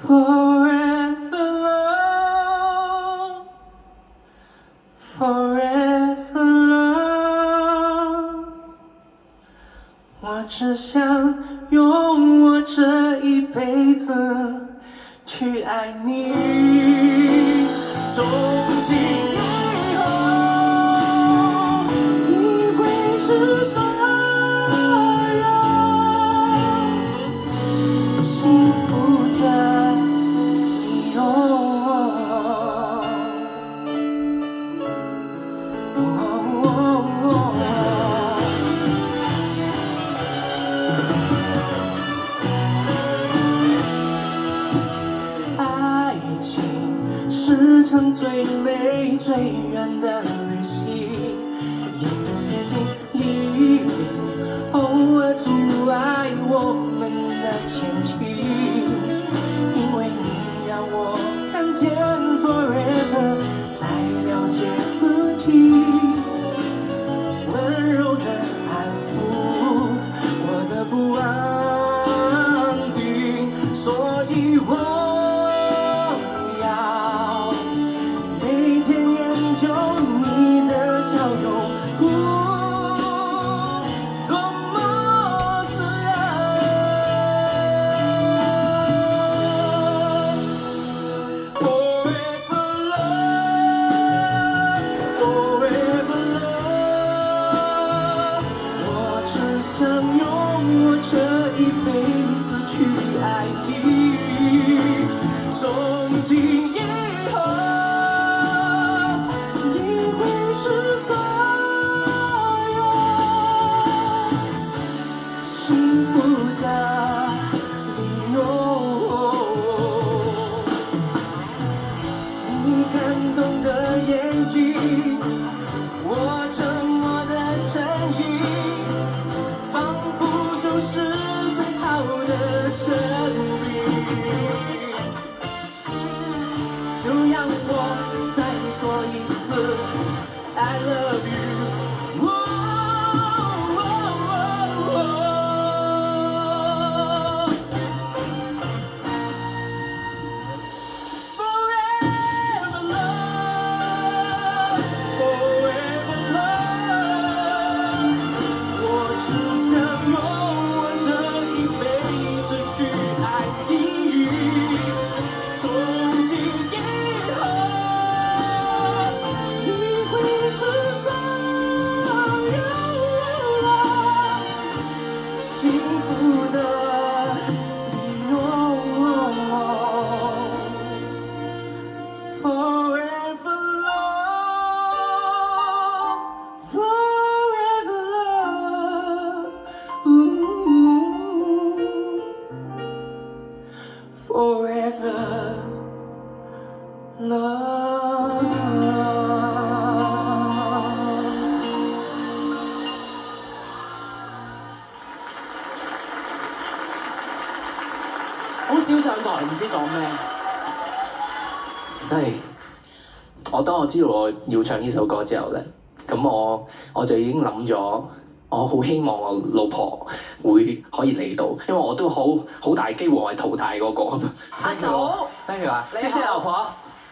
Forever love, forever love， 我只想用我这一辈子去爱你，从今以后，你会是所有幸福的理由。爱情是场最美最远的旅行，沿途越经历偶尔阻碍我们的前进，因为你让我看见 forever， 才了解自己，温柔的安抚我的不安定，所以我要每天研究你的笑容，多么自然。Forever love, forever love， 我只想用我这一辈子去爱你，从今以后，你会是所有幸福的理由。你感动的眼睛，我沉默的声音，仿佛就是最好的证明。就让我再说一次 I love you。Forever love, forever love， 我只想用我这一辈子去爱你，从今以后，你会是所有幸福的理由。Forever love, forever love， forever love。好少上台，唔知講咩。係，當我知道我要唱呢首歌之後咧，咁我就已經諗咗，我好希望我老婆會可以嚟到，因為我都好大機會我係淘汰嗰個。阿嫂， thank you 啊，你好謝謝老婆，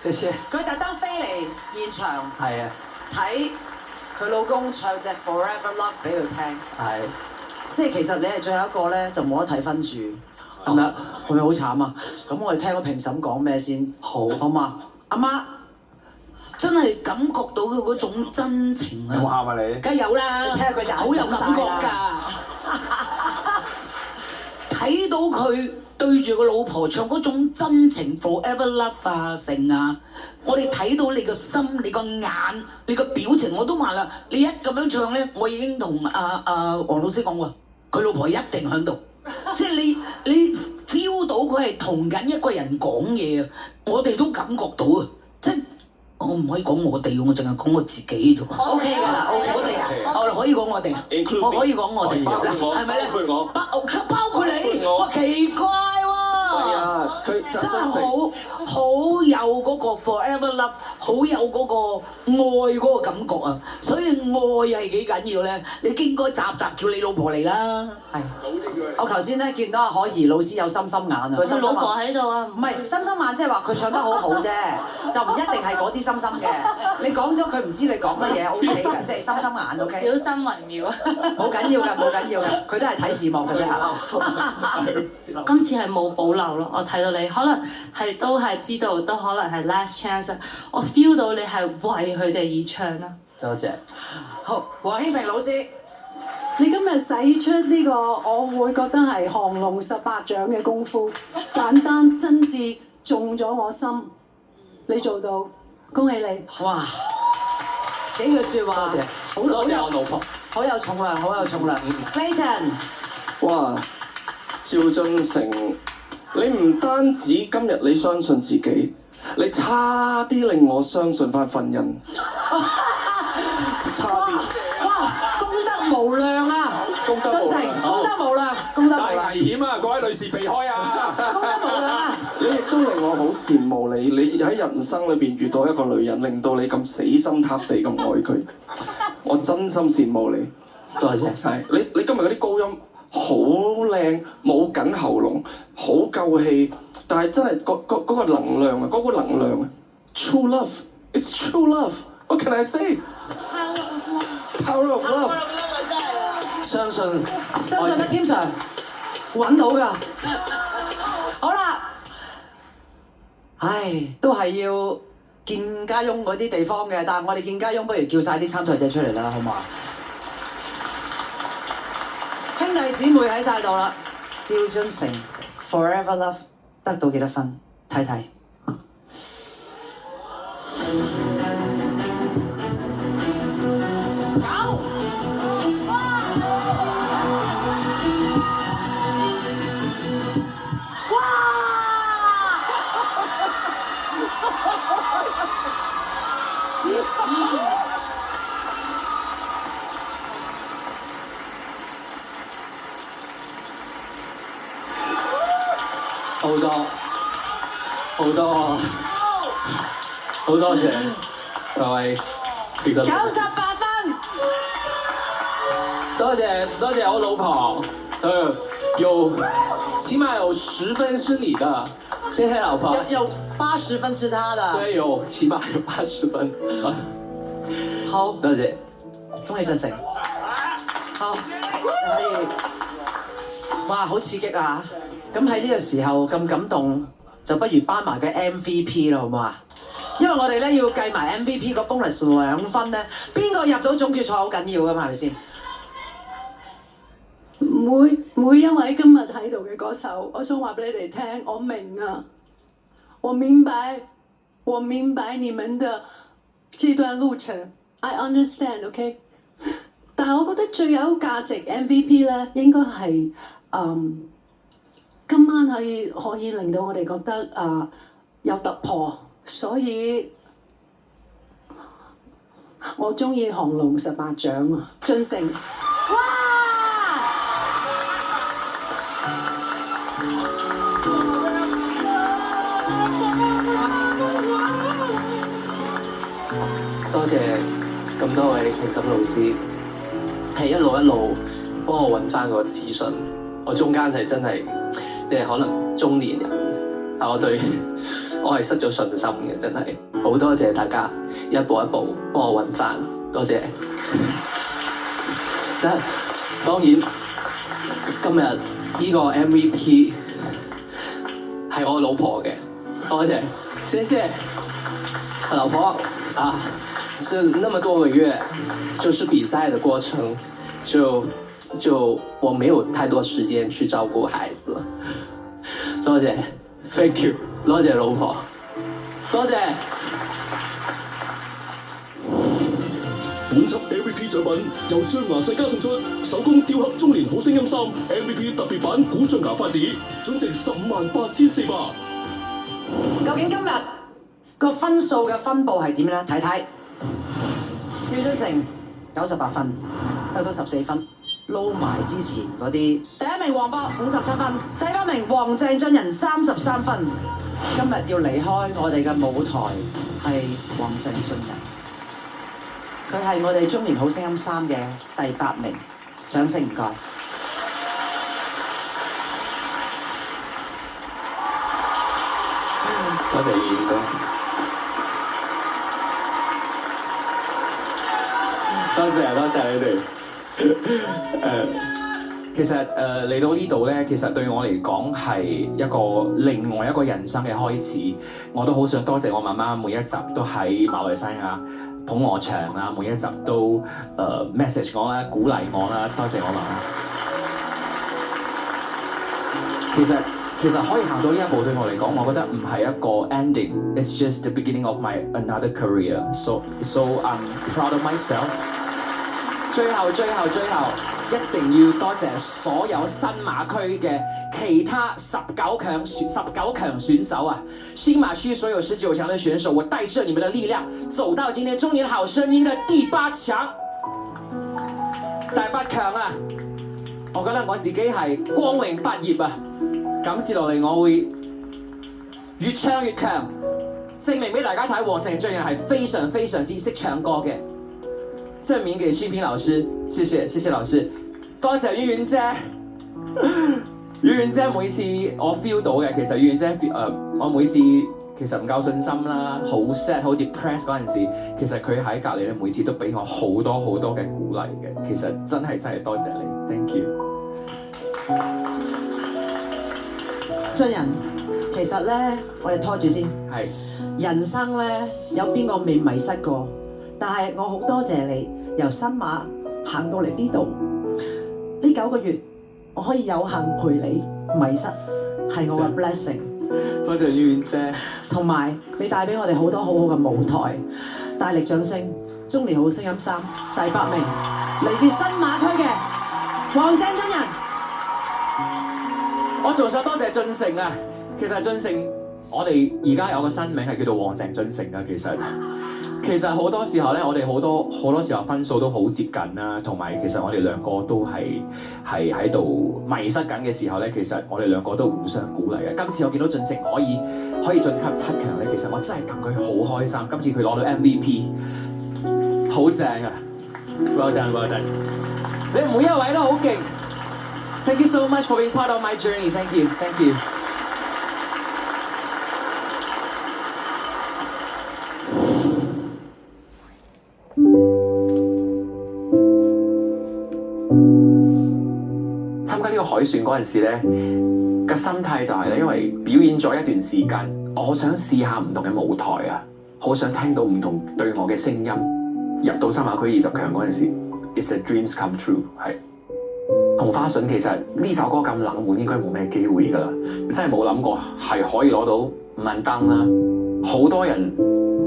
謝謝。佢特登飛嚟現場係啊，睇佢老公唱隻 Forever Love 俾佢聽，係。即係其實你係最後一個咧，就冇得睇分住，係咪啊？係咪好慘啊？咁我哋聽個評審講咩先？好嘛？阿媽真係感覺到佢嗰種真情啊！有冇喊啊你？梗係有啦，你睇下佢就好有感覺㗎。睇到佢對住個老婆唱嗰種真情 Forever Love 啊成啊，我哋睇到你個心、你個眼、你個表情，我都話啦，你一咁樣唱咧，我已經同黃老師講喎，佢老婆一定喺度，即係你 feel 到佢係同緊一個人講嘢啊，我哋都感覺到啊，即係。我唔可以講我哋，我淨係講我自己啫喎。O K 㗎啦，O K。我哋啊，我哋可以講我哋，我可以講我哋，係咪咧？包括你，哇奇怪喎！佢真係好有嗰個 forever love， 好有嗰個愛嗰個感覺啊！所以愛係幾緊要咧？你應該集集叫你老婆嚟啦。係。我頭先咧見到阿可怡老師有心心眼啊，佢心心老婆喺度啊。唔係心心眼，即係話佢唱得好好啫，就唔一定係嗰啲心心嘅。你講咗佢唔知你講乜嘢 OK 嘅，即係心心眼 OK。小心為妙啊！冇緊要㗎，冇緊要㗎，佢都係睇字幕嘅啫嚇。今次係冇保留咯，我睇到你可能係都係知道，都可能係 last chance。我 feel 到你係為佢哋而唱啦。多謝。好，黃興平老師。你今日使出呢個，我會覺得係降龍18掌嘅功夫，簡單真摯，中咗我心。你做到，恭喜你！哇！幾句説話，多謝我老婆，好有重量，好有重量。Clayton，哇！趙俊成，你唔單止今日你相信自己，你差啲令我相信翻婚姻，差啲。哇！功德無量啊！功德無量，功德無量，功德無量。大危險啊！各位女士避開啊！功德無量啊！你亦都令我好羨慕你，你喺人生裏邊遇到一個女人，令到你咁死心塌地咁愛佢，我真心羨慕你。多謝。係你今日嗰啲高音好靚，冇緊喉嚨，好夠氣，但係真係嗰個能量啊，嗰個能量啊 ，true love，it's true love。What can I say？Power of love。相信得天上揾到㗎。好啦，唉，都係要見家翁嗰啲地方嘅，但係我哋見家翁不如叫晒啲參賽者出嚟啦，好唔好啊？兄弟姊妹喺晒度啦，趙俊成 Forever Love 得到幾多分？睇睇。好多謝各位評審。98分。多謝我老婆，起碼有10分是你的，謝謝老婆。有80分是他的。對，起碼有80分。好，多謝。恭喜俊成。好，可以。哇，好刺激啊！咁喺呢個時候咁感動，就不如頒埋個 MVP 啦，好唔好啊？因為我哋咧要計埋 MVP 個 bonus 2分咧，邊個入到總決賽好緊要㗎嘛，係咪先？每一位今日喺度嘅歌手，我想話俾你哋聽，我明啊，我明白你們的這段路程 ，I understand，OK？但係我覺得最有價值 MVP 咧，應該係今晚可以令到我哋覺得有突破，所以我中意降龍18掌啊，俊成。哇！多謝咁多位評審老師，係一路幫我揾翻個自信。我中間係真係即係可能中年人，但我係失咗信心嘅，真係好多謝大家一步一步幫我揾翻，多謝。當然今日呢個 MVP 係我老婆嘅，多謝，謝謝老婆啊！這那麼多個月，就是比賽的過程，就我沒有太多時間去照顧孩子。多謝 ，Thank you， 多謝老婆，多謝。本輯 MVP 獎品由象牙世家送出手工雕刻中年好聲音3 MVP 特別版古象牙筷子，總值158400。究竟今日個分數嘅分佈係點咧？睇睇，趙俊成98分，得到14分。撈埋之前嗰啲。第一名黃渤57分，第8名黃鄭俊仁33分。今日要離開我哋嘅舞台係黃鄭俊仁，佢係我哋中年好聲音3嘅第8名，掌聲唔該。多謝燕姐，多謝你哋。其實嚟到呢度咧，其實對我嚟講係一個另外一個人生嘅開始。我都好想多謝我媽媽，每一集都喺馬來西亞捧我場啦，每一集都message 我啦，鼓勵我啦，多謝我媽媽。其實可以行到呢一步對我嚟講，我覺得唔係一個 ending，it's just the beginning of my another career. So I'm proud of myself. 最後，一定要多謝所有新馬區嘅其他19強選手啊！新馬區所有19強的選手，我帶着你們的力量，走到今天中年好聲音的第8強。第8強啊！我覺得我自己係光榮畢業啊！咁接落嚟，我會越唱越強，證明俾大家睇，黃鄭俊仁係非常之識唱歌嘅。證明給新平老師，謝謝老師，多謝婉婉姐。婉婉姐每次我 feel 到嘅，其實婉婉姐我每次其實唔夠信心啦，好 sad 好 depressed 嗰陣時，其實佢喺隔離咧，每次都俾我好多嘅鼓勵嘅。其實真係多謝你 ，thank you。俊仁，其實咧，我哋拖住先。係。人生咧，有邊個未迷失過？但係我好多謝你，由新馬行到嚟呢度，呢9個月，我可以有幸陪你迷失，係我嘅 blessing。多謝婉婉姐。同埋你帶俾我哋好多好嘅舞台，大力掌聲！中年好聲音3第8名，嚟自新馬區嘅黃鄭俊仁。我仲想多謝俊成啊！其實俊成，我哋而家有個新名係叫做黃鄭俊成啊！其實好多時候咧，我哋好多時候分數都好接近啦，同埋其實我哋兩個都係喺度迷失緊嘅時候咧，其實我哋兩個都互相鼓勵嘅。今次我見到俊成可以晉級7強咧，其實我真係戥佢好開心。今次佢攞到 MVP， 好正啊 ！Well done！ 你每一位都好勁。Thank you so much for being part of my journey. Thank you. 參加呢個海選嗰陣時咧，個心態就係咧，因為表演咗一段時間，我好想試下唔同嘅舞台啊，好想聽到唔同對我嘅聲音。入到新馬區20強嗰陣時 ，It's a dreams come true 係。同花順其實呢首歌咁冷門，應該冇咩機會㗎啦，真係冇諗過係可以攞到5萬燈啦。好多人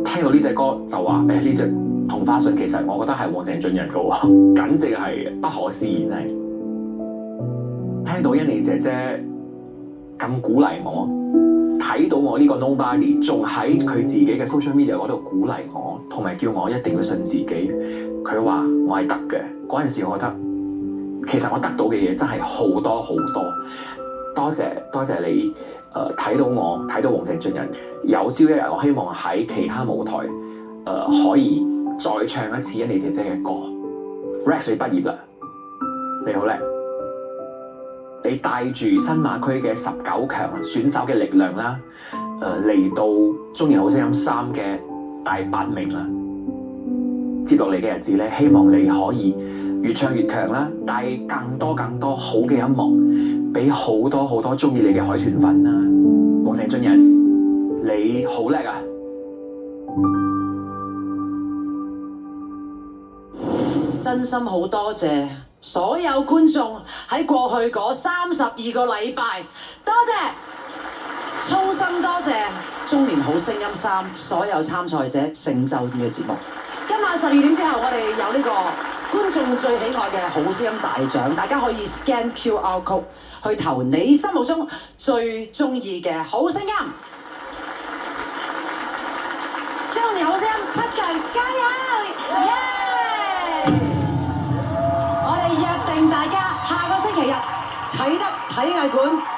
聽到呢隻歌就話：呢隻同花順其實我覺得係黃鄭俊仁嘅喎，簡直係不可思議真係。聽到欣妮姐姐咁鼓勵我，睇到我呢個 nobody， 仲喺佢自己嘅 social media 嗰度鼓勵我，同埋叫我一定要信自己。佢話我係得嘅，嗰陣時我覺得。其實我得到嘅嘢真係好多，多謝你睇到我，睇到黃鄭俊仁。有朝一日我希望喺其他舞台可以再唱一次欣妮姐姐嘅歌。Rex 畢業啦，你好叻，你帶住新馬區嘅19強選手嘅力量啦，嚟到中年好聲音3嘅第8名啦。接落嚟嘅日子咧，希望你可以越唱越強啦，帶更多好嘅音樂，俾好多中意你嘅海豚粉啦。黃鄭俊仁，你好叻啊！真心好多謝所有觀眾喺過去嗰32個禮拜，多謝，衷心多謝中年好聲音3所有參賽者成就呢個節目。今晚12點之後，我哋有呢個觀眾最喜愛嘅好聲音大獎，大家可以 scan QR code 去投你心目中最中意嘅好聲音。中年好聲音7強加油！耶！我哋約定大家體藝館。